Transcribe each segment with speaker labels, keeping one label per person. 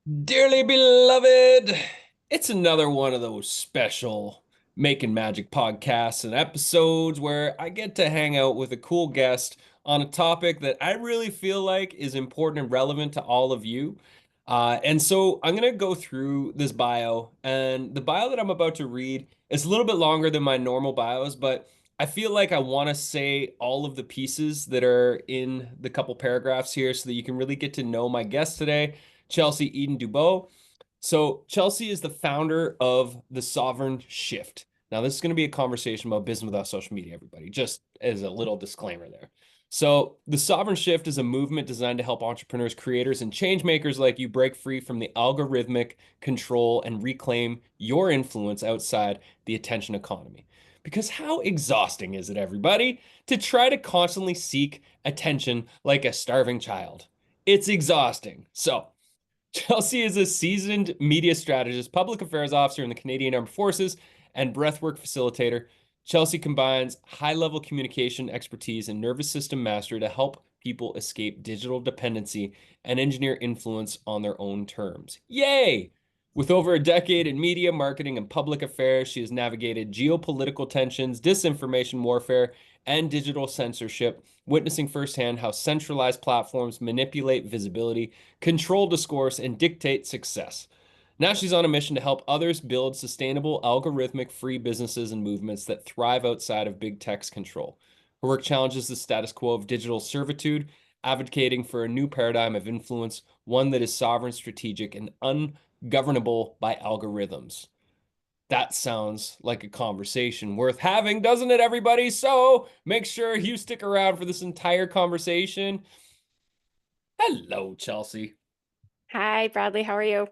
Speaker 1: Dearly beloved, it's another one of those special Making Magic podcasts and episodes where I get to hang out with a cool guest on a topic that I really feel like is important and relevant to all of you. And so I'm going to go through this bio, and the bio that I'm about to read is a little bit longer than my normal bios, but I feel like I want to say all of the pieces that are in the couple paragraphs here so that you can really get to know my guest today. Chelsea Eden DUBEAU. So Chelsea is the founder of the Sovereign Shift. Now, this is going to be a conversation about business without social media, everybody, just as a little disclaimer there. So, the Sovereign Shift is a movement designed to help entrepreneurs, creators, and change makers like you break free from the algorithmic control and reclaim your influence outside the attention economy. Because how exhausting is it, everybody, to try to constantly seek attention like a starving child? It's exhausting. So, Chelsea is a seasoned media strategist, public affairs officer in the Canadian Armed Forces, and breathwork facilitator. Chelsea combines high level communication expertise and nervous system mastery to help people escape digital dependency and engineer influence on their own terms. Yay! With over a decade in media, marketing, and public affairs, she has navigated geopolitical tensions, disinformation warfare, and digital censorship, witnessing firsthand how centralized platforms manipulate visibility, control discourse, and dictate success. Now she's on a mission to help others build sustainable, algorithmic free businesses and movements that thrive outside of big tech's control. Her work challenges the status quo of digital servitude, advocating for a new paradigm of influence, one that is sovereign, strategic, and ungovernable by algorithms. That sounds like a conversation worth having, doesn't it, everybody? So make sure you stick around for this entire conversation. Hello, Chelsea.
Speaker 2: Hi, Bradley. How are you?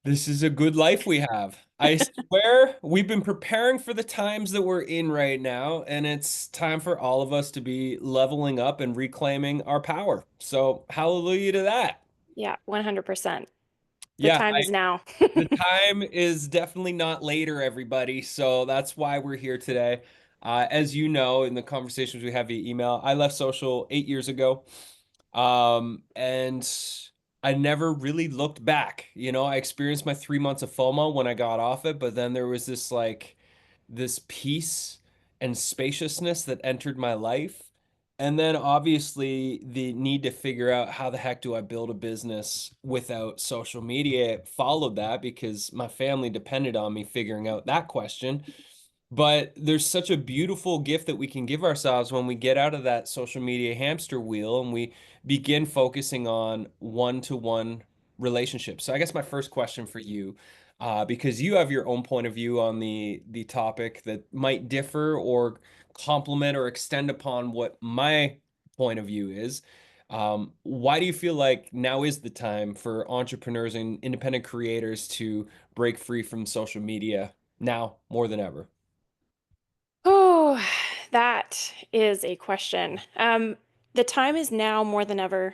Speaker 1: This is a good life we have. I swear we've been preparing for the times that we're in right now, and it's time for all of us to be leveling up and reclaiming our power. So, hallelujah to that.
Speaker 2: Yeah, 100%. The
Speaker 1: Yeah,
Speaker 2: time is now.
Speaker 1: the time is definitely not later, everybody. So that's why we're here today. As you know, in the conversations we have via email, I left social 8 years ago. And I never really looked back. I experienced my 3 months of FOMO when I got off it, but then there was this peace and spaciousness that entered my life. And then obviously the need to figure out how the heck do I build a business without social media followed that because my family depended on me figuring out that question. But there's such a beautiful gift that we can give ourselves when we get out of that social media hamster wheel and we begin focusing on one-to-one relationships. So I guess my first question for you, because you have your own point of view on the topic that might differ or complement or extend upon what my point of view is. Why do you feel like now is the time for entrepreneurs and independent creators to break free from social media now more than ever?
Speaker 2: Oh, that is a question. The time is now more than ever,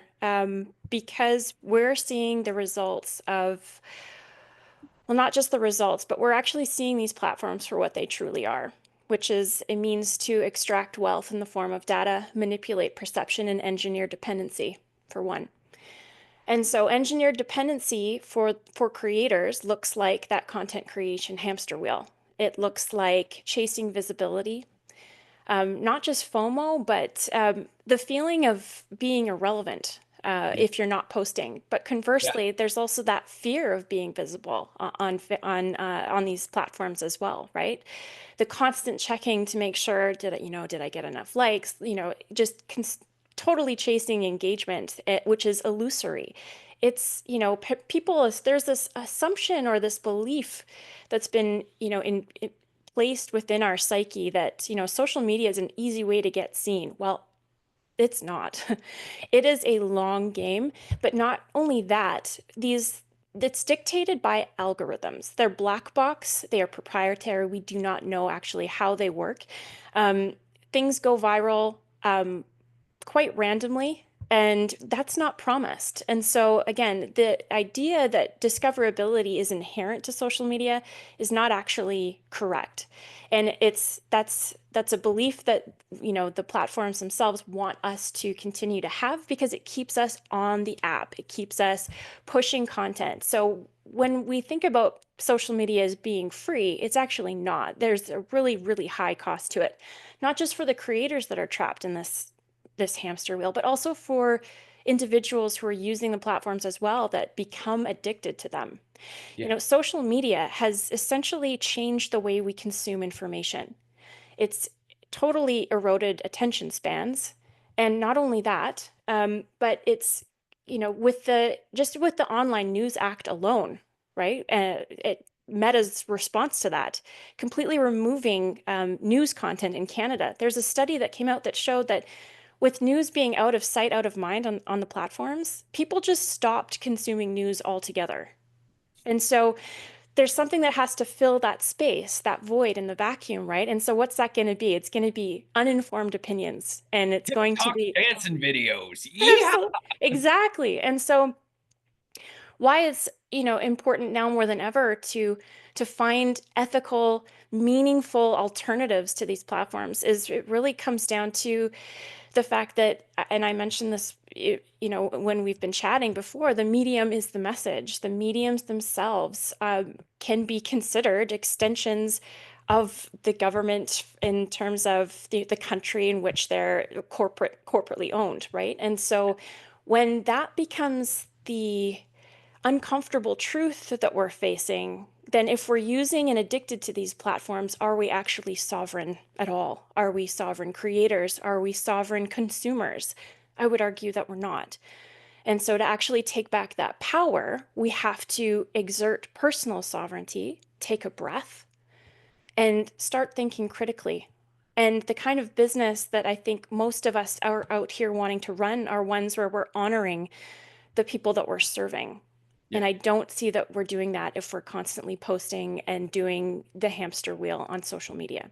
Speaker 2: because we're seeing the results of, well, not just the results, but we're actually seeing these platforms for what they truly are, which is a means to extract wealth in the form of data, manipulate perception, and engineer dependency, for one. And so engineered dependency for creators looks like that content creation hamster wheel. It looks like chasing visibility, not just FOMO, but the feeling of being irrelevant
Speaker 1: Yeah.
Speaker 2: if you're not posting. But
Speaker 1: Yeah.
Speaker 2: conversely, there's also that fear of being visible on these platforms as well, right? The constant checking to make sure did I get enough likes? Just totally chasing engagement, which is illusory. It's people, there's this assumption or this belief that's been placed within our psyche that social media is an easy way to get seen. Well, it's not. It is a long game, but not only that, these it's dictated by algorithms. They're black box, they are proprietary. We do not know actually how they work. Um, Things go viral quite randomly. And that's not promised. And so, again, the idea that discoverability is inherent to social media is not actually correct. And that's a belief that, the platforms themselves want us to continue to have because it keeps us on the app. It keeps us pushing content. So when we think about social media as being free, it's actually not. There's a really, really high cost to it, not just for the creators that are trapped in this hamster wheel, but also for individuals who are using the platforms as well that become addicted to them.
Speaker 1: Yeah.
Speaker 2: Social media has essentially changed the way we consume information. It's totally eroded attention spans. And not only that, but it's, with the Online News Act alone, right? Meta's response to that, completely removing news content in Canada. There's a study that came out that showed that with news being out of sight, out of mind on the platforms, people just stopped consuming news altogether. And so there's something that has to fill that space, that void in the vacuum, right? And so what's that going to be? It's going to be uninformed opinions, and it's going to
Speaker 1: TikTok
Speaker 2: be
Speaker 1: dancing videos. Yeah.
Speaker 2: absolutely exactly. And so why it's, important now more than ever to find ethical, meaningful alternatives to these platforms is it really comes down to the fact that, and I mentioned this, when we've been chatting before, the medium is the message. The mediums themselves can be considered extensions of the government in terms of the country in which they're corporately owned, right? And so when that becomes the uncomfortable truth that we're facing, then if we're using and addicted to these platforms, are we actually sovereign at all? Are we sovereign creators? Are we sovereign consumers? I would argue that we're not. And so to actually take back that power, we have to exert personal sovereignty, take a breath, and start thinking critically. And the kind of business that I think most of us are out here wanting to run are ones where we're honoring the people that we're serving.
Speaker 1: Yeah.
Speaker 2: And I don't see that we're doing that if we're constantly posting and doing the hamster wheel on social media.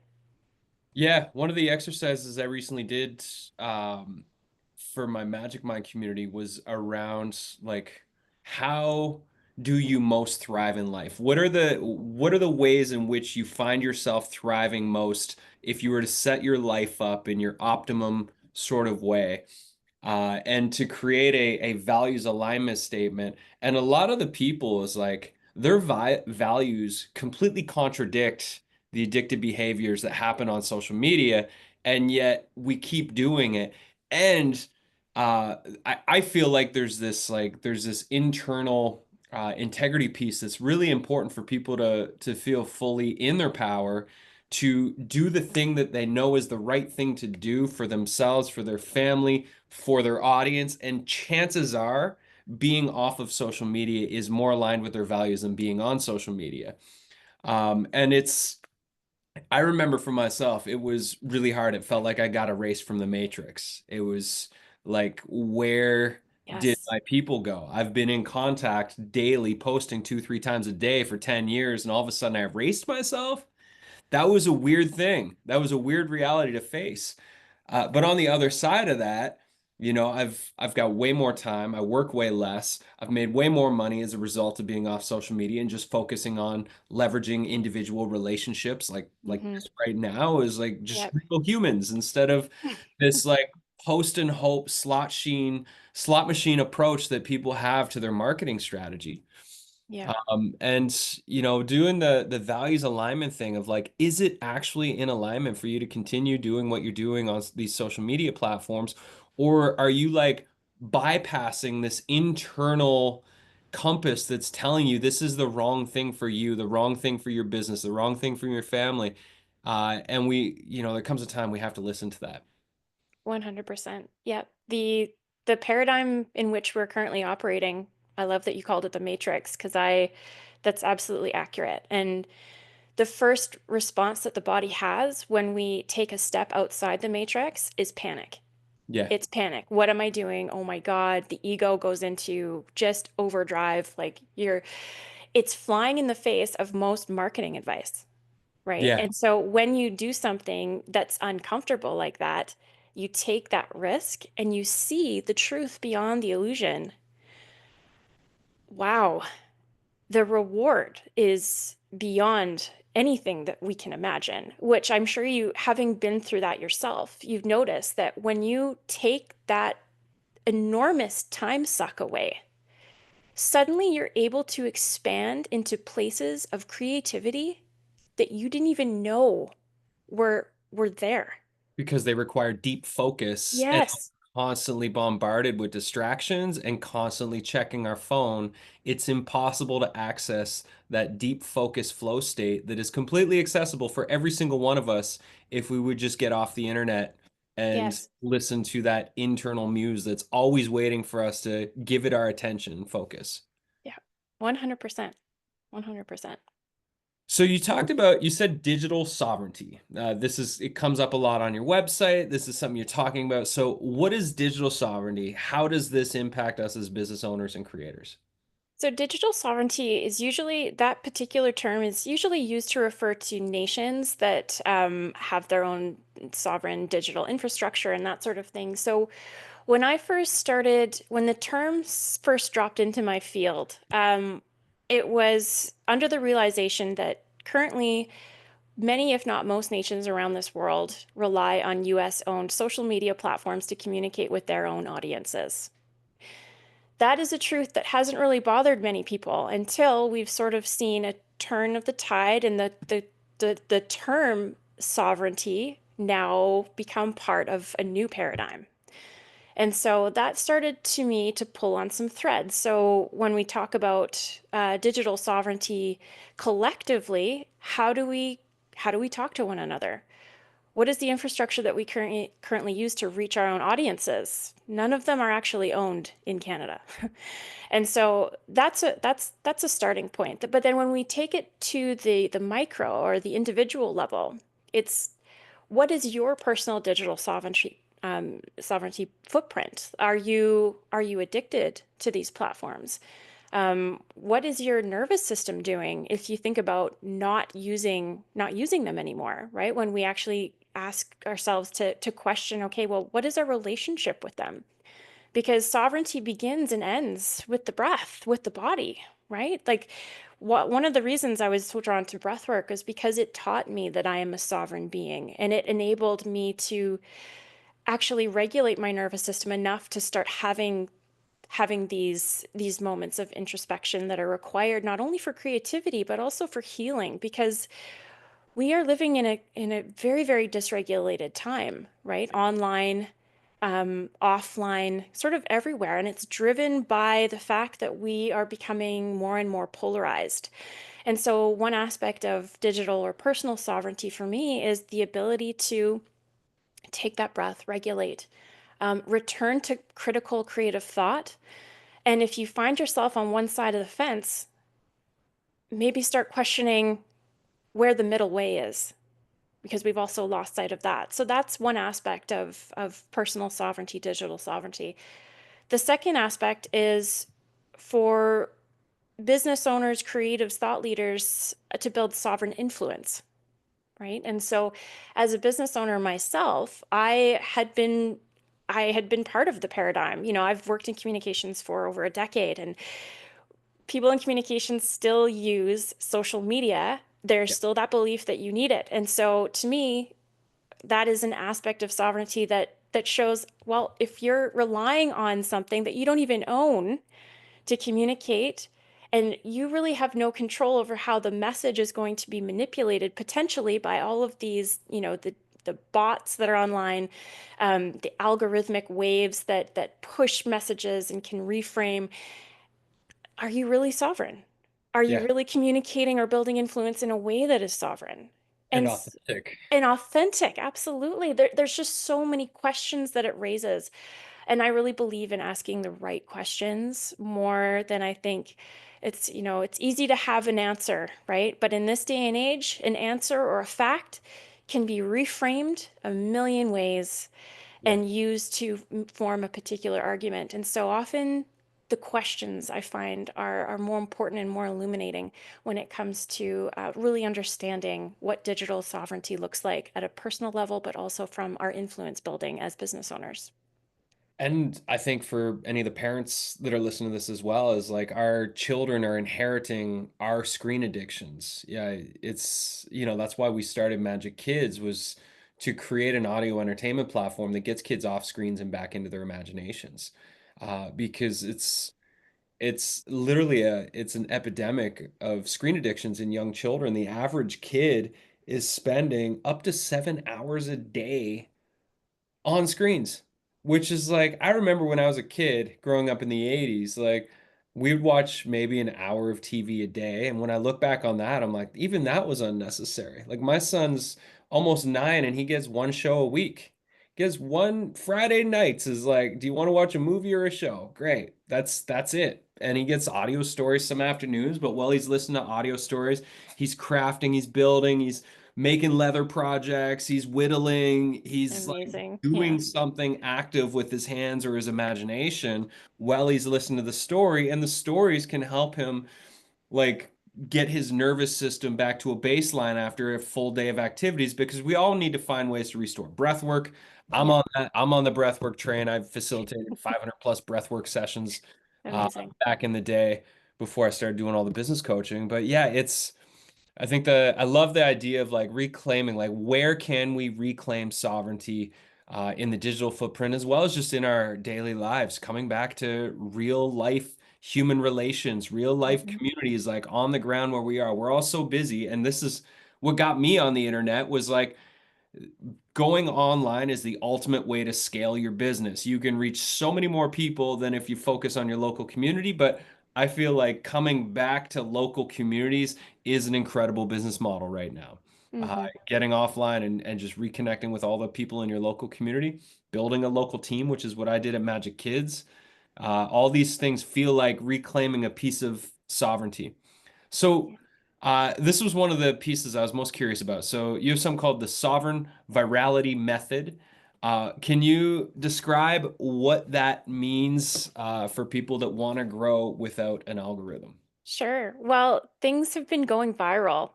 Speaker 1: Yeah, one of the exercises I recently did um, for my Magic Mind community was around like how do you most thrive in life? What are the ways in which you find yourself thriving most if you were to set your life up in your optimum sort of way? And to create a values alignment statement. And a lot of the people is like their values completely contradict the addictive behaviors that happen on social media, and yet we keep doing it. And I feel like there's this internal integrity piece that's really important for people to feel fully in their power to do the thing that they know is the right thing to do for themselves, for their family, for their audience. And chances are being off of social media is more aligned with their values than being on social media. And I remember for myself, it was really hard. It felt like I got erased from the matrix. It was like, where did
Speaker 2: Yes.
Speaker 1: my people go? I've been in contact daily, posting 2, 3 times a day for 10 years, and all of a sudden I erased myself. That was a weird thing. That was a weird reality to face. But on the other side of that, I've got way more time. I work way less. I've made way more money as a result of being off social media and just focusing on leveraging individual relationships like
Speaker 2: Hmm.
Speaker 1: this right now is like just
Speaker 2: Yep.
Speaker 1: real humans instead of this like post and hope slot machine approach that people have to their marketing strategy.
Speaker 2: Yeah.
Speaker 1: And doing the values alignment thing of like, is it actually in alignment for you to continue doing what you're doing on these social media platforms, or are you like bypassing this internal compass that's telling you this is the wrong thing for you, the wrong thing for your business, the wrong thing for your family? And there comes a time we have to listen to that.
Speaker 2: 100%. Yep. The paradigm in which we're currently operating, I love that you called it the matrix because I that's absolutely accurate. And the first response that the body has when we take a step outside the matrix is panic.
Speaker 1: Yeah,
Speaker 2: It's panic. What am I doing? Oh my God. The ego goes into just overdrive. It's flying in the face of most marketing advice, right?
Speaker 1: yeah,
Speaker 2: And so when you do something that's uncomfortable like that, you take that risk and you see the truth beyond the illusion, wow, the reward is beyond anything that we can imagine, which I'm sure you, having been through that yourself, you've noticed that when you take that enormous time suck away, suddenly you're able to expand into places of creativity that you didn't even know were there.
Speaker 1: Because they require deep focus and
Speaker 2: Yes.
Speaker 1: constantly bombarded with distractions and constantly checking our phone. It's impossible to access that deep focus flow state that is completely accessible for every single one of us if we would just get off the internet and
Speaker 2: Yes.
Speaker 1: listen to that internal muse that's always waiting for us to give it our attention and focus.
Speaker 2: Yeah. 100%. 100%.
Speaker 1: So you talked about, you said digital sovereignty. It comes up a lot on your website. This is something you're talking about. So what is digital sovereignty? How does this impact us as business owners and creators?
Speaker 2: So digital sovereignty is usually, that particular term is usually used to refer to nations that have their own sovereign digital infrastructure and that sort of thing. So when I first started, when the terms first dropped into my field, it was under the realization that currently many, if not most nations around this world rely on US owned social media platforms to communicate with their own audiences. That is a truth that hasn't really bothered many people until we've sort of seen a turn of the tide and the term sovereignty now become part of a new paradigm. And so that started to me to pull on some threads. So when we talk about digital sovereignty collectively, how do we talk to one another? What is the infrastructure that we currently use to reach our own audiences? None of them are actually owned in Canada. And so that's a starting point. But then when we take it to the micro or the individual level, it's what is your personal digital sovereignty footprint? Are you addicted to these platforms? What is your nervous system doing if you think about not using them anymore, right? When we actually ask ourselves to question, okay, well, what is our relationship with them? Because sovereignty begins and ends with the breath, with the body, right? Like one of the reasons I was so drawn to breath work is because it taught me that I am a sovereign being, and it enabled me to actually regulate my nervous system enough to start having these moments of introspection that are required not only for creativity but also for healing, because we are living in a very, very dysregulated time, right? Online, offline, sort of everywhere. And it's driven by the fact that we are becoming more and more polarized. And so, one aspect of digital or personal sovereignty for me is the ability to take that breath, regulate, return to critical creative thought. And if you find yourself on one side of the fence, maybe start questioning where the middle way is, because we've also lost sight of that. So that's one aspect of personal sovereignty, digital sovereignty. The second aspect is for business owners, creatives, thought leaders to build sovereign influence, right? And so as a business owner myself, I had been part of the paradigm. I've worked in communications for over a decade, and people in communications still use social media. There's
Speaker 1: Yeah.
Speaker 2: still that belief that you need it. And so to me, that is an aspect of sovereignty that shows, well, if you're relying on something that you don't even own to communicate, and you really have no control over how the message is going to be manipulated potentially by all of these, the bots that are online, the algorithmic waves that push messages and can reframe. Are you really sovereign? Are you
Speaker 1: Yeah.
Speaker 2: really communicating or building influence in a way that is sovereign?
Speaker 1: And
Speaker 2: And
Speaker 1: authentic.
Speaker 2: and authentic, absolutely. There's just so many questions that it raises. And I really believe in asking the right questions more than I think it's easy to have an answer, right? But in this day and age, an answer or a fact can be reframed a million ways
Speaker 1: Yeah.
Speaker 2: and used to form a particular argument. And so often the questions I find are more important and more illuminating when it comes to really understanding what digital sovereignty looks like at a personal level, but also from our influence building as business owners.
Speaker 1: And I think for any of the parents that are listening to this as well, is like our children are inheriting our screen addictions. Yeah, it's, that's why we started Magic Kids, was to create an audio entertainment platform that gets kids off screens and back into their imaginations. Because it's literally it's an epidemic of screen addictions in young children. The average kid is spending up to 7 hours a day on screens, which is like, I remember when I was a kid growing up in the 80s, like we'd watch maybe an hour of TV a day. And when I look back on that, I'm like, even that was unnecessary. Like my son's almost 9 and he gets one show a week. Gets one Friday nights is like, do you want to watch a movie or a show? Great. That's it. And he gets audio stories some afternoons, but while he's listening to audio stories, he's crafting, he's building, he's making leather projects, he's whittling, he's like
Speaker 2: Amazing. Yeah.
Speaker 1: doing something active with his hands or his imagination while he's listening to the story. And the stories can help him like get his nervous system back to a baseline after a full day of activities, because we all need to find ways to restore breath work. I'm
Speaker 2: Yeah.
Speaker 1: on that. I'm on the breath work train. I've facilitated 500 plus breath work sessions
Speaker 2: Amazing.
Speaker 1: back in the day before I started doing all the business coaching. But yeah, I think I love the idea of like reclaiming, like where can we reclaim sovereignty in the digital footprint as well as just in our daily lives, coming back to real life human relations, real life
Speaker 2: Mhm.
Speaker 1: communities, like on the ground where we are. We're all so busy, and this is what got me on the internet, was like going online is the ultimate way to scale your business. You can reach so many more people than if you focus on your local community, but I feel like coming back to local communities is an incredible business model right now.
Speaker 2: Mhm.
Speaker 1: Getting offline and just reconnecting with all the people in your local community, building a local team, which is what I did at Magic Kids. All these things feel like reclaiming a piece of sovereignty. So,
Speaker 2: Yeah.
Speaker 1: this was one of the pieces I was most curious about. So, you have something called the sovereign virality method. Can you describe what that means for people that want to grow without an algorithm?
Speaker 2: Sure. Well, things have been going viral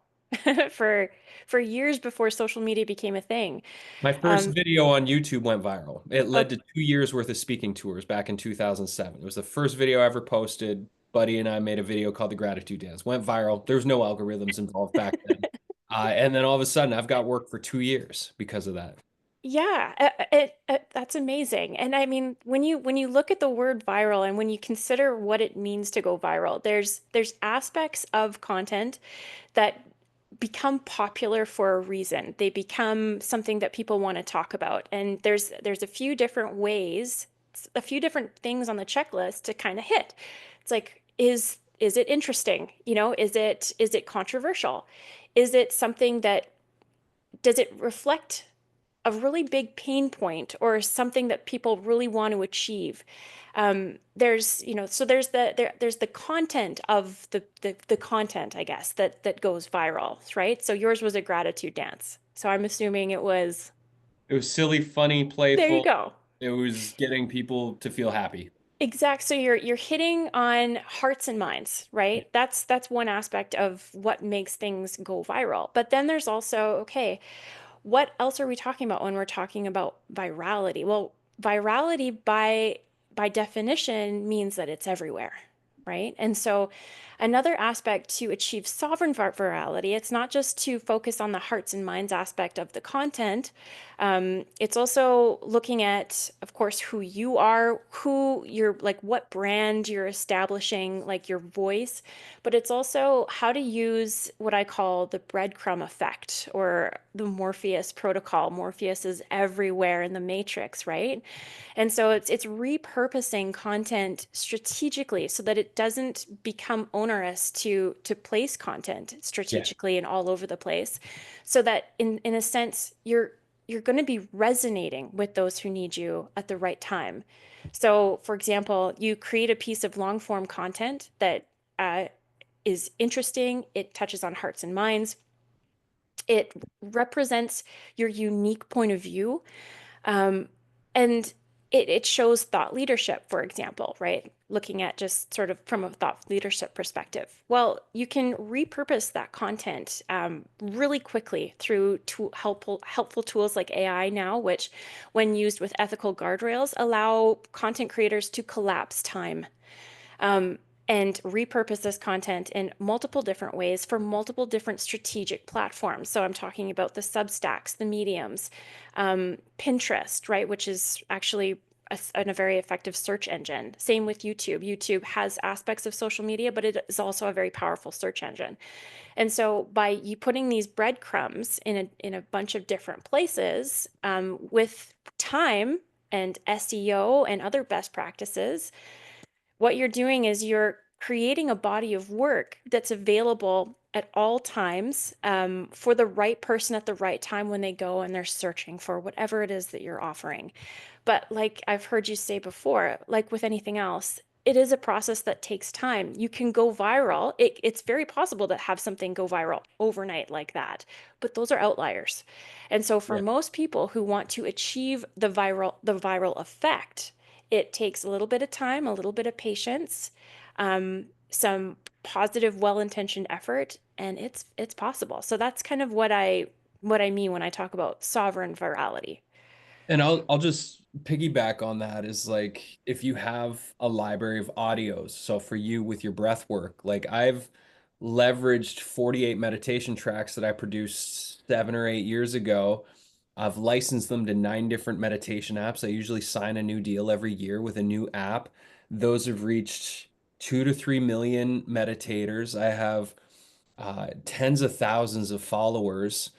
Speaker 2: for for years before social media became a thing.
Speaker 1: My first
Speaker 2: Um,
Speaker 1: video on YouTube went viral. It led
Speaker 2: oh,
Speaker 1: to 2 years worth of speaking tours back in 2007. It was the first video I ever posted. Buddy and I made a video called the Gratitude Dance. Went viral. There was no algorithms involved back then. And then all of a sudden, I've got work for 2 years because of that.
Speaker 2: yeah, that's amazing. And I mean, when you look at the word viral and when you consider what it means to go viral, there's aspects of content that become popular for a reason. They become something that people want to talk about. And there's a few different ways, a few different things on the checklist to kind of hit. It's like, is it interesting? You know, is it controversial? Is it something that does it reflect a really big pain point or something that people really want to achieve? There's, you know, so there's the content of the content, I guess, that goes viral, right? So yours was a gratitude dance. So I'm assuming it was,
Speaker 1: It was silly, funny,
Speaker 2: there you
Speaker 1: playful.
Speaker 2: go.
Speaker 1: It was getting people to feel happy.
Speaker 2: Exact. So you're hitting on hearts and minds,
Speaker 1: Yeah.
Speaker 2: right? That's one aspect of what makes things go viral. But then there's also, okay, what else are we talking about when we're talking about virality? Well, virality by definition means that it's everywhere, right? And so another aspect to achieve sovereign virality, it's not just to focus on the hearts and minds aspect of the content. It's also looking at, of course, who you are, who you're like, what brand you're establishing, like your voice, but it's also how to use what I call the breadcrumb effect or the Morpheus protocol. Morpheus is everywhere in the matrix, right? And so it's repurposing content strategically so that it doesn't become onerous to place content
Speaker 1: Yeah.
Speaker 2: strategically and all over the place. So that in a sense you're going to be resonating with those who need you at the right time. So, for example, you create a piece of long form content that uh, is interesting, it touches on hearts and minds, it represents your unique point of view. Um, and it shows thought leadership, for example, right? Looking at just sort of from a thought leadership perspective. Well, you can repurpose that content really quickly through helpful tools like AI now, which, when used with ethical guardrails, allow content creators to collapse time um, and repurpose this content in multiple different ways for multiple different strategic platforms. So I'm talking about the Substacks, the Mediums, Pinterest, right, which is actually a very effective search engine. Same with YouTube. YouTube has aspects of social media, but it is also a very powerful search engine. And so by you putting these breadcrumbs in a bunch of different places with time and SEO and other best practices, what you're doing is you're creating a body of work that's available at all times for the right person at the right time when they go and they're searching for whatever it is that you're offering. But like I've heard you say before, like with anything else, it is a process that takes time. You can go viral. It's very possible to have something go viral overnight like that, but those are outliers. And so for
Speaker 1: Yeah.
Speaker 2: most people who want to achieve the viral effect, it takes a little bit of time, a little bit of patience, some positive, well-intentioned effort, and it's possible. So that's kind of what I mean when I talk about sovereign virality.
Speaker 1: And I'll just piggyback on that is like if you have a library of audios, so for you with your breath work, like I've leveraged 48 meditation tracks that I produced 7 or 8 years ago. I've licensed them to 9 different meditation apps. I usually sign a new deal every year with a new app. Those have reached 2 to 3 million meditators. I have tens of thousands of followers.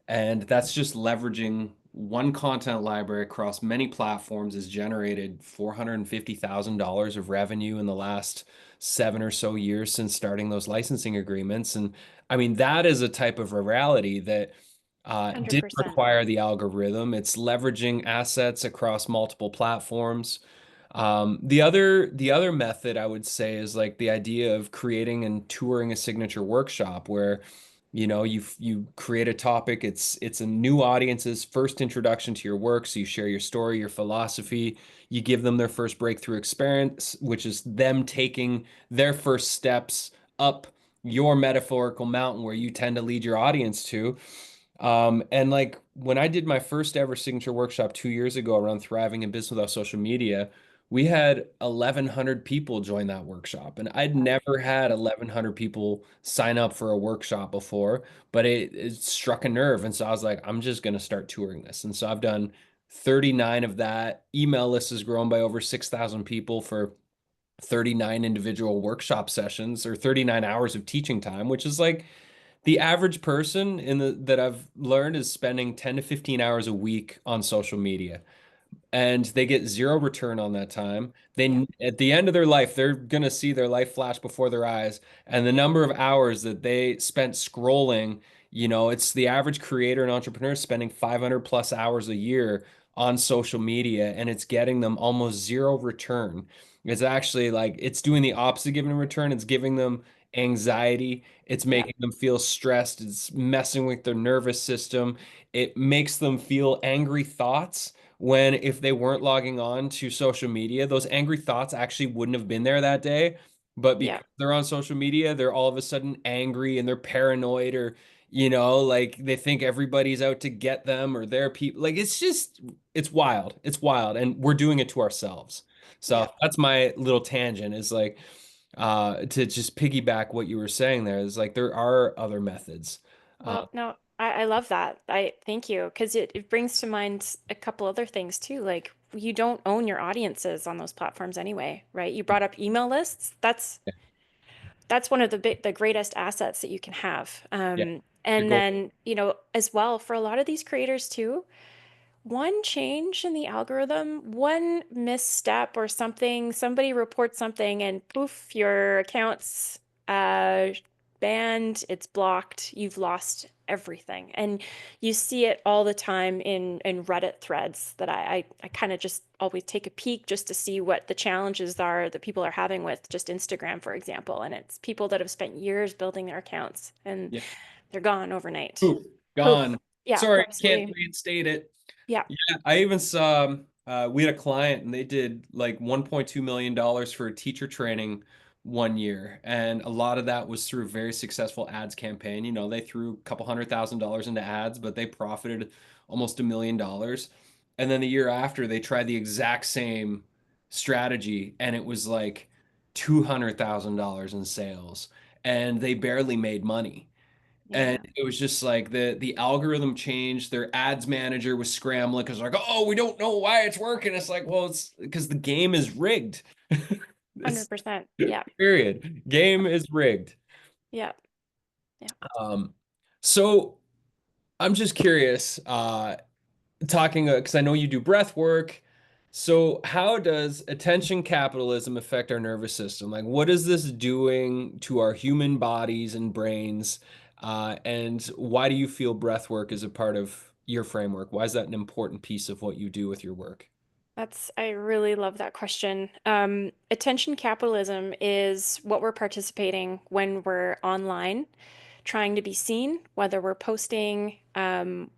Speaker 1: And that's just leveraging one content library across many platforms has generated $450,000 of revenue in the last 7 or so years since starting those licensing agreements. And I mean, that is a type of virality that didn't
Speaker 2: 100%.
Speaker 1: require the algorithm. It's leveraging assets across multiple platforms. The other method I would say is like the idea of creating and touring a signature workshop where you create a topic. It's a new audience's first introduction to your work. So you share your story, your philosophy. You give them their first breakthrough experience, which is them taking their first steps up your metaphorical mountain where you tend to lead your audience to. And like when I did my first ever signature workshop 2 years ago around thriving in business without social media, we had 1,100 people join that workshop. And I'd never had 1,100 people sign up for a workshop before, but it struck a nerve. And so I was like, I'm just going to start touring this. And so I've done 39 of that. Email list has grown by over 6,000 people for 39 individual workshop sessions or 39 hours of teaching time, which is like the average person in the that I've learned is spending 10 to 15 hours a week on social media and they get zero return on that time.
Speaker 2: Yeah.
Speaker 1: They at the end of their life, they're gonna see their life flash before their eyes, and the number of hours that they spent scrolling, it's the average creator and entrepreneur spending 500 plus hours a year on social media, and it's getting them almost zero return. It's actually like it's doing the opposite, giving them return. It's giving them anxiety. It's
Speaker 2: Yeah.
Speaker 1: making them feel stressed. It's messing with their nervous system. It makes them feel angry thoughts when if they weren't logging on to social media, those angry thoughts actually wouldn't have been there that day. But
Speaker 2: Yeah.
Speaker 1: because they're on social media, they're all of a sudden angry and they're paranoid or, like they think everybody's out to get them or their people. Like it's just, it's wild. It's wild. And we're doing it to ourselves. So
Speaker 2: Yeah.
Speaker 1: that's my little tangent is like, to just piggyback what you were saying there is like there are other methods.
Speaker 2: Well, no, I love that. I thank you because it brings to mind a couple other things too. Like you don't own your audiences on those platforms anyway, right? You brought up email lists. That's one of the greatest assets that you can have.
Speaker 1: Yeah.
Speaker 2: And
Speaker 1: Go.
Speaker 2: then, as well for a lot of these creators too, one change in the algorithm, one misstep or something, somebody reports something and poof, your account's uh, banned, it's blocked, you've lost everything. And you see it all the time in Reddit threads that I kind of just always take a peek just to see what the challenges are that people are having with just Instagram, for example. And it's people that have spent years building their accounts and
Speaker 1: Yeah.
Speaker 2: they're gone overnight.
Speaker 1: Poof,
Speaker 2: Poof.
Speaker 1: gone.
Speaker 2: Yeah,
Speaker 1: Sorry, can't
Speaker 2: absolutely.
Speaker 1: reinstate it.
Speaker 2: Yeah.
Speaker 1: Yeah, I even saw. We had a client and they did like $1.2 million for a teacher training one year. And a lot of that was through a very successful ads campaign. You know, they threw a couple $100,000 into ads, but they profited almost $1 million. And then the year after, they tried the exact same strategy and it was like $200,000 in sales and they barely made money. And
Speaker 2: Yeah,
Speaker 1: it was just like the algorithm changed. Their ads manager was scrambling because like, oh, we don't know why it's working. It's like, well, it's because the game is rigged. This
Speaker 2: 100%. Yeah,
Speaker 1: period. Game is rigged.
Speaker 2: yeah, yeah.
Speaker 1: Um, so I'm just curious, talking because I know you do breath work. So how does attention capitalism affect our nervous system? Like, what is this doing to our human bodies and brains? And why do you feel breath work is a part of your framework? Why is that an important piece of what you do with your work?
Speaker 2: I really love that question. Attention capitalism is what we're participating when we're online, trying to be seen, whether we're posting,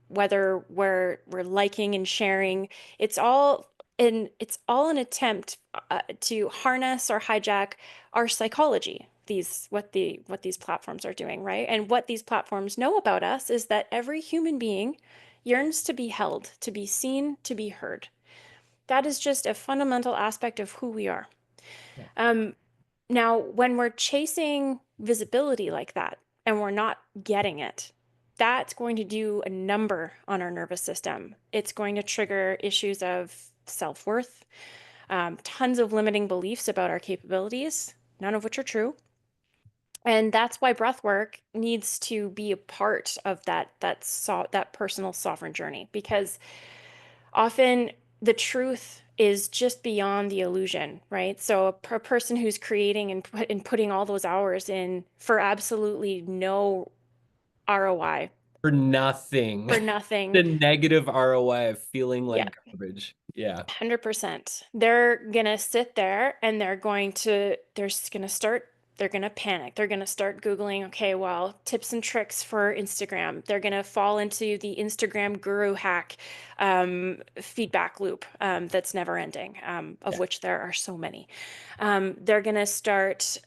Speaker 2: whether we're liking and sharing. It's all an attempt to harness or hijack our psychology. What these platforms are doing, right? And what these platforms know about us is that every human being yearns to be held, to be seen, to be heard. That is just a fundamental aspect of who we are.
Speaker 1: Yeah.
Speaker 2: Um, Now, when we're chasing visibility like that and we're not getting it, that's going to do a number on our nervous system. It's going to trigger issues of self-worth, tons of limiting beliefs about our capabilities, none of which are true. And that's why breath work needs to be a part of that personal sovereign journey, because often the truth is just beyond the illusion, right? So a person who's creating and putting all those hours in for absolutely no ROI,
Speaker 1: For nothing.
Speaker 2: for nothing,
Speaker 1: The negative ROI of feeling
Speaker 2: yeah,
Speaker 1: like garbage. Yeah.
Speaker 2: 100%. They're gonna sit there and they're just gonna start, they're gonna panic. They're gonna start Googling, okay, well, tips and tricks for Instagram. They're gonna fall into the Instagram guru hack feedback loop that's never ending, of
Speaker 1: Yeah.
Speaker 2: which there are so many. They're gonna start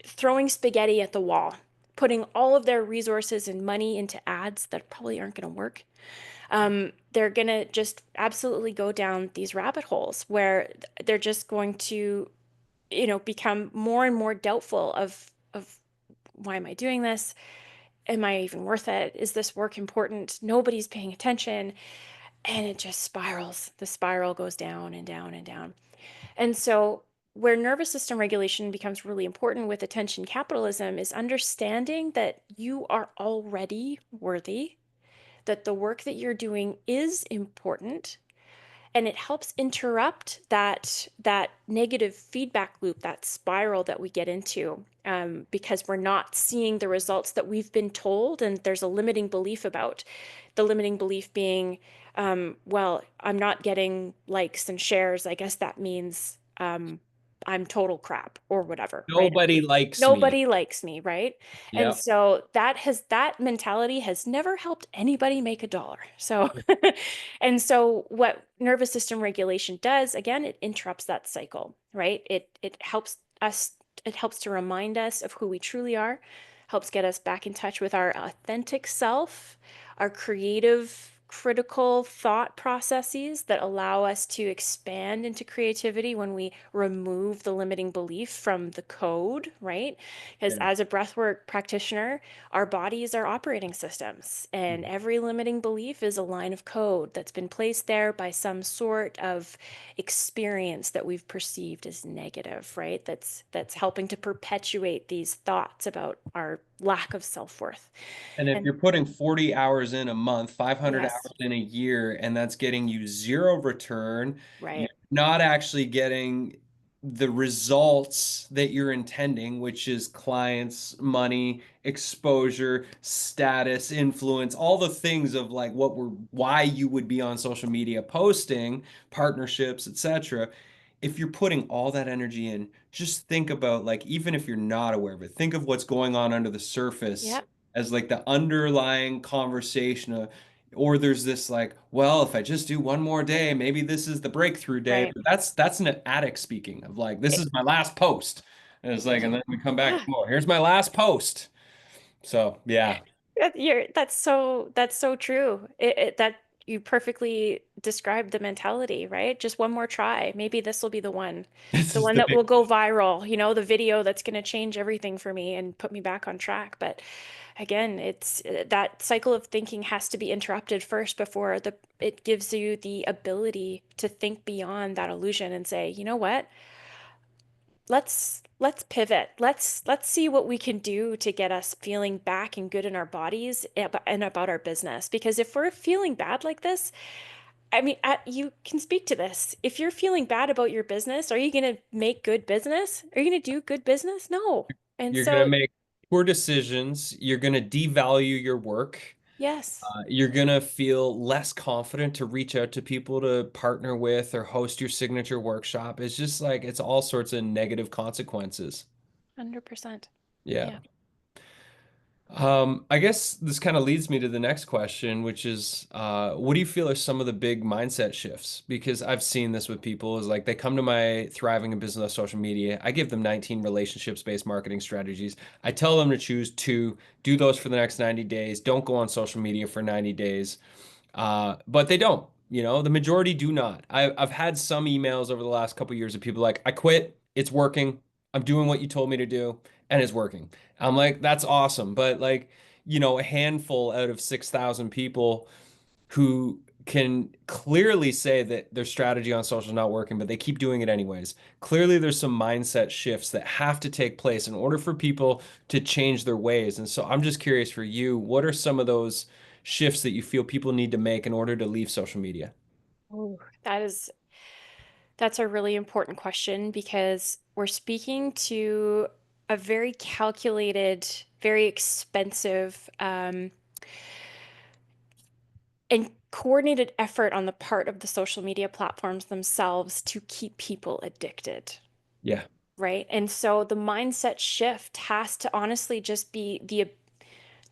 Speaker 2: throwing spaghetti at the wall, putting all of their resources and money into ads that probably aren't gonna work. They're going to just absolutely go down these rabbit holes where they're just going to, become more and more doubtful of why am I doing this? Am I even worth it? Is this work important? Nobody's paying attention. And it just spirals. The spiral goes down and down and down. And so, where nervous system regulation becomes really important with attention capitalism is understanding that you are already worthy, that the work that you're doing is important, and it helps interrupt that negative feedback loop, that spiral that we get into, because we're not seeing the results that we've been told, and there's a limiting belief about the limiting belief being, well, I'm not getting likes and shares. I guess that means I'm total crap or whatever, right?
Speaker 1: Nobody likes me.
Speaker 2: Nobody likes me, right? And
Speaker 1: Yep.
Speaker 2: so that mentality has never helped anybody make a dollar. So, and so what nervous system regulation does, again, it interrupts that cycle, right? It helps us, it helps to remind us of who we truly are, helps get us back in touch with our authentic self, our creative, critical thought processes that allow us to expand into creativity when we remove the limiting belief from the code, right? Because
Speaker 1: Yeah.
Speaker 2: as a breathwork practitioner, our bodies are operating systems, and every limiting belief is a line of code that's been placed there by some sort of experience that we've perceived as negative, right? That's helping to perpetuate these thoughts about our lack of self-worth.
Speaker 1: And if
Speaker 2: And
Speaker 1: you're putting 40 hours in a month, 500
Speaker 2: yes,
Speaker 1: hours in a year, and that's getting you zero return, you're
Speaker 2: right.
Speaker 1: not actually getting the results that you're intending, which is clients, money, exposure, status, influence, all the things of like why you would be on social media posting, partnerships, etc. If you're putting all that energy in, just think about like even if you're not aware of it, think of what's going on under the surface
Speaker 2: Yep.
Speaker 1: as like the underlying conversation of or there's this like, well, if I just do one more day, maybe this is the breakthrough day.
Speaker 2: Right.
Speaker 1: But that's an addict speaking of like, this is my last post. And it's like, and then we come back,
Speaker 2: Yeah.
Speaker 1: oh, here's my last post. So yeah,
Speaker 2: That's so true. That you perfectly described the mentality, right? Just one more try. Maybe this will be
Speaker 1: this
Speaker 2: the
Speaker 1: is
Speaker 2: one
Speaker 1: the
Speaker 2: that
Speaker 1: big
Speaker 2: will go viral, the video that's going to change everything for me and put me back on track. But again, it's that cycle of thinking has to be interrupted first before it gives you the ability to think beyond that illusion and say, you know what? Let's pivot. Let's see what we can do to get us feeling back and good in our bodies and about our business. Because if we're feeling bad like this, I mean, you can speak to this. If you're feeling bad about your business, are you going to make good business? Are you going to do good business? No. And
Speaker 1: you're gonna
Speaker 2: so,
Speaker 1: make poor decisions, you're gonna devalue your work.
Speaker 2: yes,
Speaker 1: You're gonna feel less confident to reach out to people to partner with or host your signature workshop. It's just like it's all sorts of negative consequences.
Speaker 2: 100%.
Speaker 1: Yeah.
Speaker 2: Yeah.
Speaker 1: I guess this kind of leads me to the next question, which is, what do you feel are some of the big mindset shifts? Because I've seen this with people is like they come to my thriving in business on social media. I give them 19 relationships-based marketing strategies. I tell them to choose two, do those for the next 90 days. Don't go on social media for 90 days. But they don't, the majority do not. I've had some emails over the last couple of years of people like, I quit, it's working. I'm doing what you told me to do, and it's working. I'm like, that's awesome. But like, a handful out of 6,000 people who can clearly say that their strategy on social is not working, but they keep doing it anyways. Clearly, there's some mindset shifts that have to take place in order for people to change their ways. And so I'm just curious for you, what are some of those shifts that you feel people need to make in order to leave social media?
Speaker 2: Oh, that's a really important question because we're speaking to a very calculated, very expensive, and coordinated effort on the part of the social media platforms themselves to keep people addicted,
Speaker 1: Yeah.
Speaker 2: right? And so the mindset shift has to honestly just be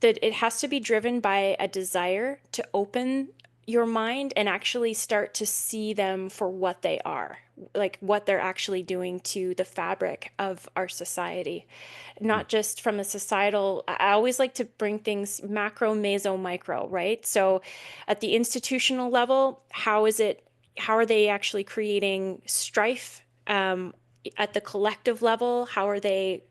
Speaker 2: that it has to be driven by a desire to open your mind and actually start to see them for what they are, like what they're actually doing to the fabric of our society, not just from a societal. I always like to bring things macro, meso, micro, right? So at the institutional level, how are they actually creating strife? At the collective level, how are they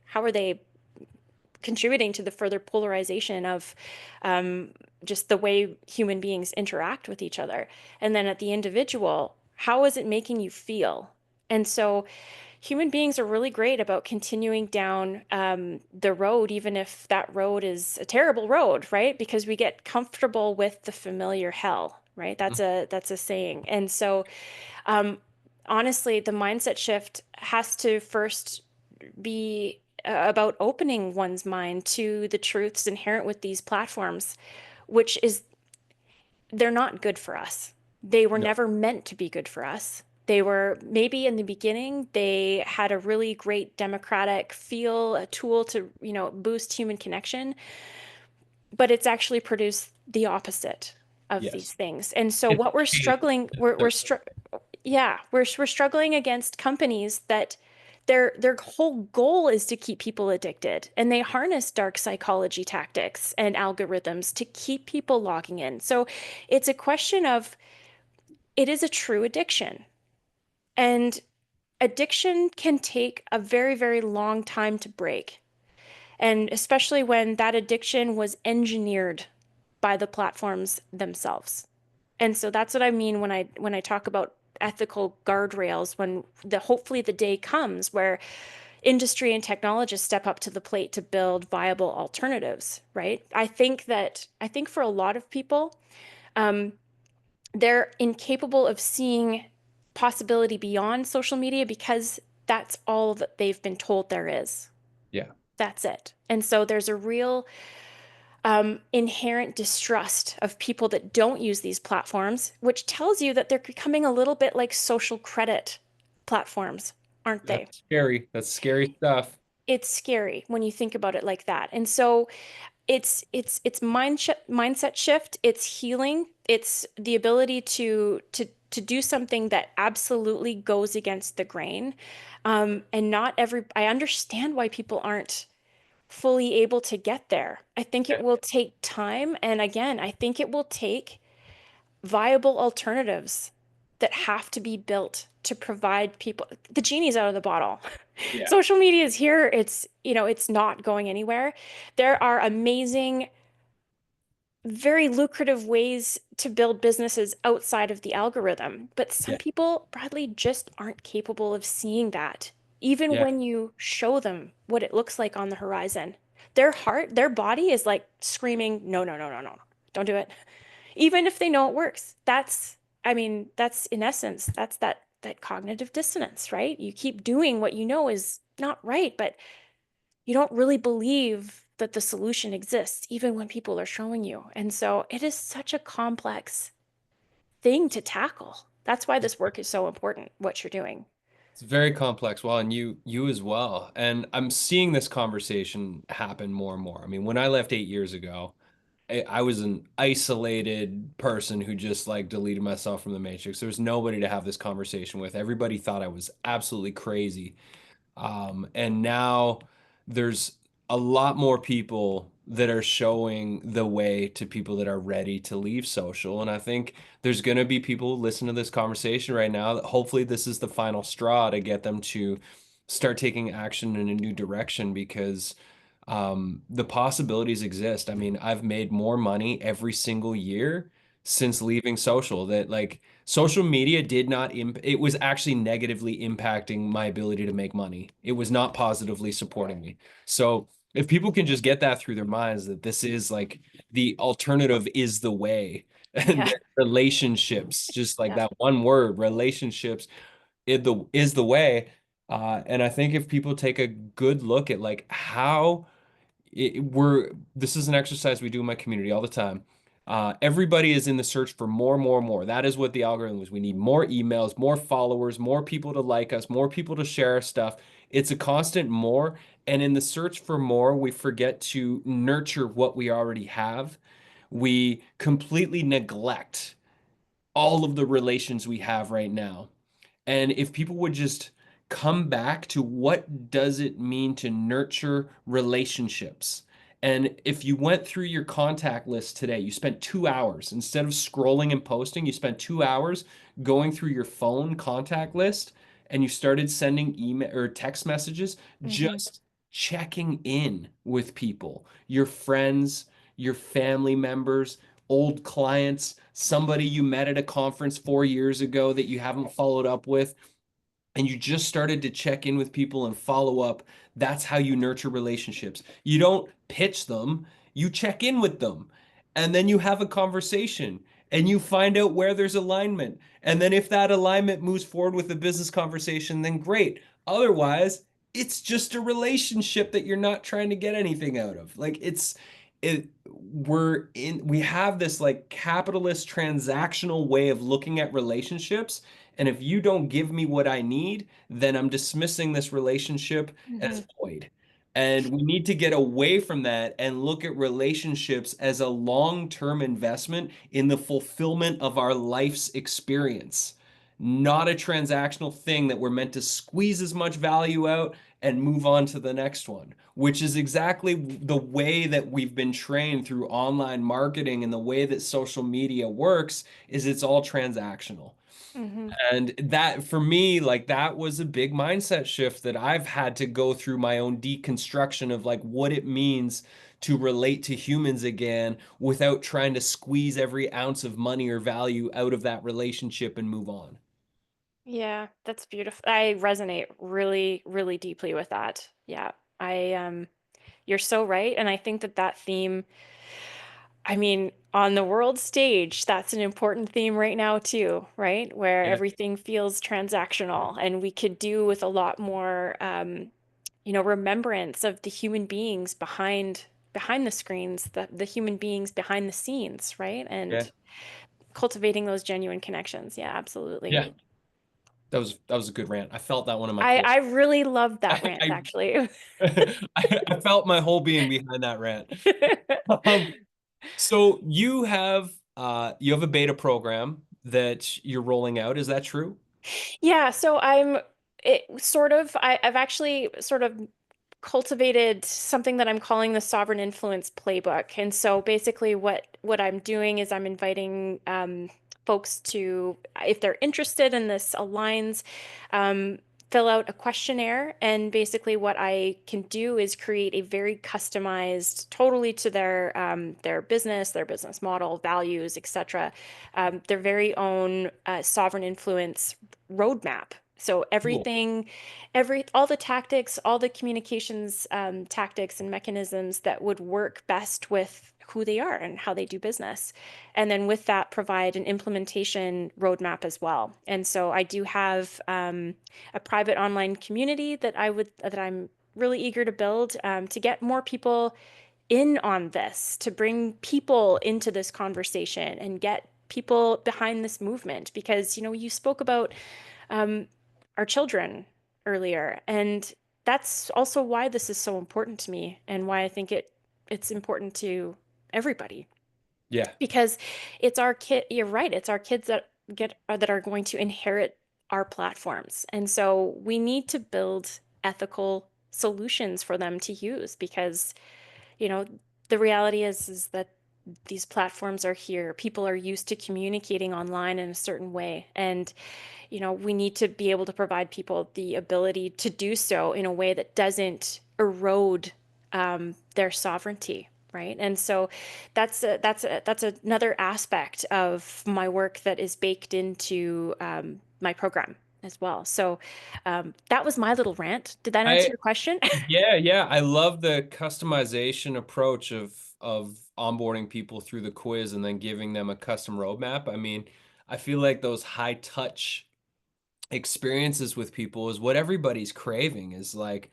Speaker 2: contributing to the further polarization of um, just the way human beings interact with each other? And then at the individual, how is it making you feel? And so human beings are really great about continuing down the road, even if that road is a terrible road, right? Because we get comfortable with the familiar hell, right? That's a saying. And so um, honestly, the mindset shift has to first be about opening one's mind to the truths inherent with these platforms, which is they're not good for us. They were
Speaker 1: No.
Speaker 2: never meant to be good for us. They were maybe in the beginning, they had a really great democratic feel, a tool to, boost human connection, but it's actually produced the opposite of these
Speaker 1: Yes.
Speaker 2: things. And so
Speaker 1: It's
Speaker 2: what we're
Speaker 1: changed.
Speaker 2: struggling, yeah, we're struggling against companies that their whole goal is to keep people addicted, and they harness dark psychology tactics and algorithms to keep people logging in. So it's a question of it is a true addiction. And addiction can take a very, very long time to break. And especially when that addiction was engineered by the platforms themselves. And so that's what I mean when I talk about ethical guardrails, when the hopefully the day comes where industry and technologists step up to the plate to build viable alternatives, right? I think for a lot of people, um, they're incapable of seeing possibility beyond social media because that's all that they've been told there is.
Speaker 1: Yeah.
Speaker 2: That's it. And so there's a real inherent distrust of people that don't use these platforms, which tells you that they're becoming a little bit like social credit platforms, aren't they?
Speaker 1: That's scary. That's scary stuff.
Speaker 2: it's scary when you think about it like that. And so it's mindset shift, it's healing, it's the ability to do something that absolutely goes against the grain. And not every I understand why people aren't fully able to get there. I think it will take time, and again, I think it will take viable alternatives that have to be built to provide people. The genie's out of the bottle.
Speaker 1: Yeah.
Speaker 2: Social media is here. It's not going anywhere. There are amazing, very lucrative ways to build businesses outside of the algorithm. But some
Speaker 1: Yeah.
Speaker 2: people, Bradley, just aren't capable of seeing that, even
Speaker 1: Yeah.
Speaker 2: when you show them what it looks like on the horizon. Their heart, their body is like screaming, no, no, no, no, no, don't do it. Even if they know it works. I mean, that's in essence, that's that cognitive dissonance, right? You keep doing what you know is not right, but you don't really believe that the solution exists, even when people are showing you. And so it is such a complex thing to tackle. That's why this work is so important, what you're doing.
Speaker 1: It's very complex. Well, and you as well. And I'm seeing this conversation happen more and more. I mean, when I left 8 years ago, I was an isolated person who just like deleted myself from the matrix. There was nobody to have this conversation with. Everybody thought I was absolutely crazy. And now there's a lot more people that are showing the way to people that are ready to leave social. And I think there's going to be people who listen to this conversation right now that hopefully this is the final straw to get them to start taking action in a new direction because the possibilities exist. I mean, I've made more money every single year since leaving social that like social media did not it was actually negatively impacting my ability to make money. It was not positively supporting me. So if people can just get that through their minds that this is like the alternative is the way and
Speaker 2: Yeah,
Speaker 1: that relationships, just like
Speaker 2: yeah.
Speaker 1: that one word, relationships is the way. And I think if people take a good look at like how this is an exercise we do in my community all the time. Everybody is in the search for more, more, more. That is what the algorithm is. We need more emails, more followers, more people to like us, more people to share our stuff. It's a constant more. And in the search for more, we forget to nurture what we already have. We completely neglect all of the relations we have right now. And if people would just come back to what does it mean to nurture relationships? And if you went through your contact list today, you spent 2 hours instead of scrolling and posting, you spent 2 hours going through your phone contact list and you started sending email or text messages,
Speaker 2: Hmm.
Speaker 1: just checking in with people, your friends, your family members, old clients, somebody you met at a conference 4 years ago that you haven't followed up with, and you just started to check in with people and follow up. That's how you nurture relationships. You don't pitch them, you check in with them. And then you have a conversation and you find out where there's alignment. And then if that alignment moves forward with a business conversation, then great. Otherwise, it's just a relationship that you're not trying to get anything out of. Like we have this like capitalist transactional way of looking at relationships, and if you don't give me what I need, then I'm dismissing this relationship
Speaker 2: Hmm.
Speaker 1: as void. And we need to get away from that and look at relationships as a long-term investment in the fulfillment of our life's experience, not a transactional thing that we're meant to squeeze as much value out and move on to the next one, which is exactly the way that we've been trained through online marketing, and the way that social media works is it's all transactional.
Speaker 2: Hmm.
Speaker 1: And that for me, like that was a big mindset shift that I've had to go through my own deconstruction of like what it means to relate to humans again without trying to squeeze every ounce of money or value out of that relationship and move on.
Speaker 2: Yeah, that's beautiful. I resonate really, really deeply with that. Yeah. You're so right. And I think that that theme, I mean, on the world stage, that's an important theme right now too, right? Where
Speaker 1: Yeah.
Speaker 2: everything feels transactional and we could do with a lot more, remembrance of the human beings behind the screens, the human beings behind the scenes, right?
Speaker 1: Yeah.
Speaker 2: And cultivating those genuine connections. Yeah, absolutely.
Speaker 1: Yeah. that was a good rant. I felt that one in my
Speaker 2: I
Speaker 1: core.
Speaker 2: I really love that rant,
Speaker 1: I,
Speaker 2: actually.
Speaker 1: I felt my whole being behind that rant. Um, so you have a beta program that you're rolling out. Is that true?
Speaker 2: Yeah, so I've actually sort of cultivated something that I'm calling the sovereign influence playbook. And so basically what I'm doing is I'm inviting folks to, if they're interested and this aligns, um, fill out a questionnaire. And basically what I can do is create a very customized, totally to their business model, values, etc. Their very own sovereign influence roadmap. So
Speaker 1: Cool.
Speaker 2: all the tactics, all the communications tactics and mechanisms that would work best with who they are and how they do business. And then with that, provide an implementation roadmap as well. And so I do have a private online community that I'm really eager to build to get more people in on this, to bring people into this conversation and get people behind this movement. Because, you spoke about um, our children earlier. And that's also why this is so important to me and why I think it's important to everybody
Speaker 1: Yeah.
Speaker 2: because it's our kid. You're right. It's our kids that are going to inherit our platforms. And so we need to build ethical solutions for them to use because, you know, the reality is that these platforms are here. People are used to communicating online in a certain way. And we need to be able to provide people the ability to do so in a way that doesn't erode their sovereignty, right? And so that's another aspect of my work that is baked into my program as well. So that was my little rant. Did that answer
Speaker 1: I
Speaker 2: your question?
Speaker 1: Yeah, yeah. I love the customization approach of onboarding people through the quiz and then giving them a custom roadmap. I mean, I feel like those high touch experiences with people is what everybody's craving is like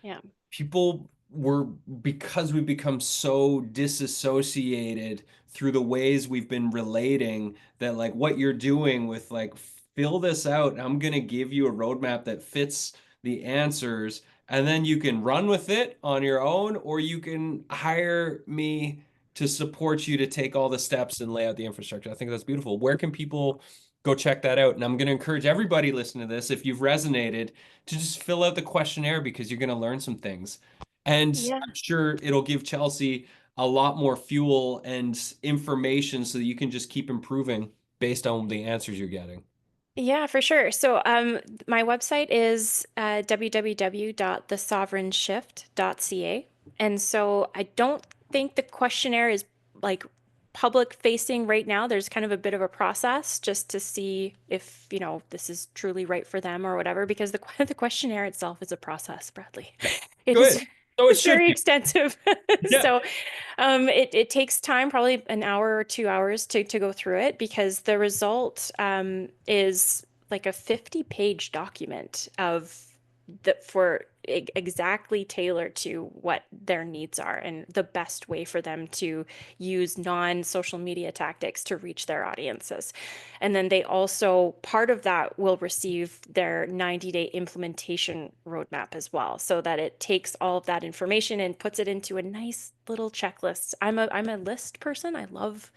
Speaker 2: Yeah.
Speaker 1: people were because we've become so disassociated through the ways we've been relating that like what you're doing with like fill this out, I'm gonna give you a roadmap that fits the answers and then you can run with it on your own or you can hire me to support you to take all the steps and lay out the infrastructure. I think that's beautiful. Where can people go check that out? And I'm going to encourage everybody listening to this, if you've resonated, to just fill out the questionnaire because you're going to learn some things. And
Speaker 2: Yeah.
Speaker 1: I'm sure it'll give Chelsea a lot more fuel and information so that you can just keep improving based on the answers you're getting.
Speaker 2: Yeah, for sure. So, my website is www.thesovereignshift.ca. And so I don't think the questionnaire is like public facing right now. There's kind of a bit of a process just to see if, this is truly right for them or whatever, because the questionnaire itself is a process, Bradley.
Speaker 1: Yeah.
Speaker 2: It
Speaker 1: Good.
Speaker 2: is
Speaker 1: So it
Speaker 2: it's
Speaker 1: should
Speaker 2: very
Speaker 1: be.
Speaker 2: extensive.
Speaker 1: Yeah.
Speaker 2: So, it takes time, probably an hour or 2 hours to go through it because the result is like a 50-page document of exactly tailored to what their needs are and the best way for them to use non-social media tactics to reach their audiences. And then they also, part of that will receive their 90-day implementation roadmap as well, so that it takes all of that information and puts it into a nice little checklist. I'm a list person. I love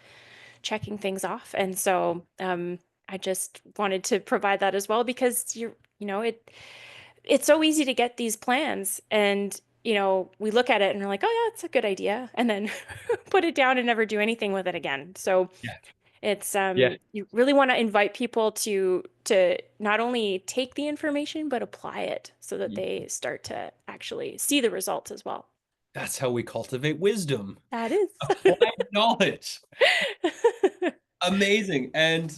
Speaker 2: checking things off. And so I just wanted to provide that as well because it's so easy to get these plans and we look at it and we're like, oh yeah, it's a good idea, and then put it down and never do anything with it again. So
Speaker 1: Yeah.
Speaker 2: it's
Speaker 1: Yeah.
Speaker 2: you really want to invite people to not only take the information but apply it so that they start to actually see the results as well.
Speaker 1: That's how we cultivate wisdom.
Speaker 2: That is.
Speaker 1: Applied knowledge. Amazing. And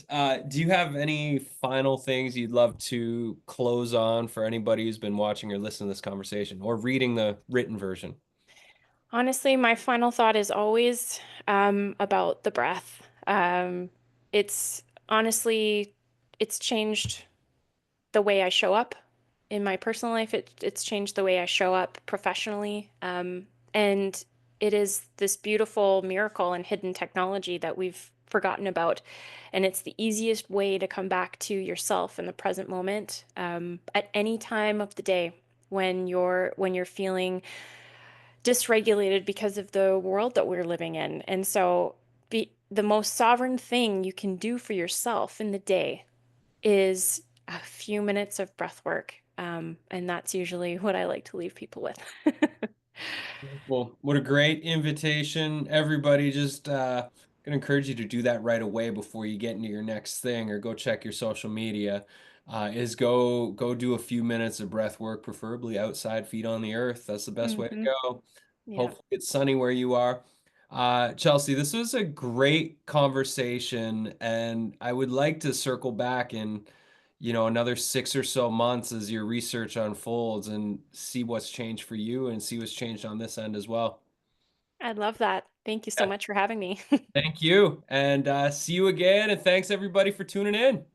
Speaker 1: do you have any final things you'd love to close on for anybody who's been watching or listening to this conversation or reading the written version?
Speaker 2: Honestly, my final thought is always about the breath. It's honestly, it's changed the way I show up in my personal life. It's changed the way I show up professionally. And it is this beautiful miracle and hidden technology that we've forgotten about. And it's the easiest way to come back to yourself in the present moment, at any time of the day when you're feeling dysregulated because of the world that we're living in. And so the most sovereign thing you can do for yourself in the day is a few minutes of breath work. And that's usually what I like to leave people with.
Speaker 1: Well, what a great invitation. Everybody just gonna encourage you to do that right away before you get into your next thing or go check your social media. Is go do a few minutes of breath work, preferably outside, feet on the earth. That's the best way to
Speaker 2: Hmm.
Speaker 1: go.
Speaker 2: Yeah.
Speaker 1: Hopefully it's sunny where you are. Chelsea, this was a great conversation, and I would like to circle back in, another 6 or so months as your research unfolds and see what's changed for you and see what's changed on this end as well.
Speaker 2: I love that. Thank you so
Speaker 1: Yeah,
Speaker 2: much for having me.
Speaker 1: thank you, and see you again, and thanks everybody for tuning in.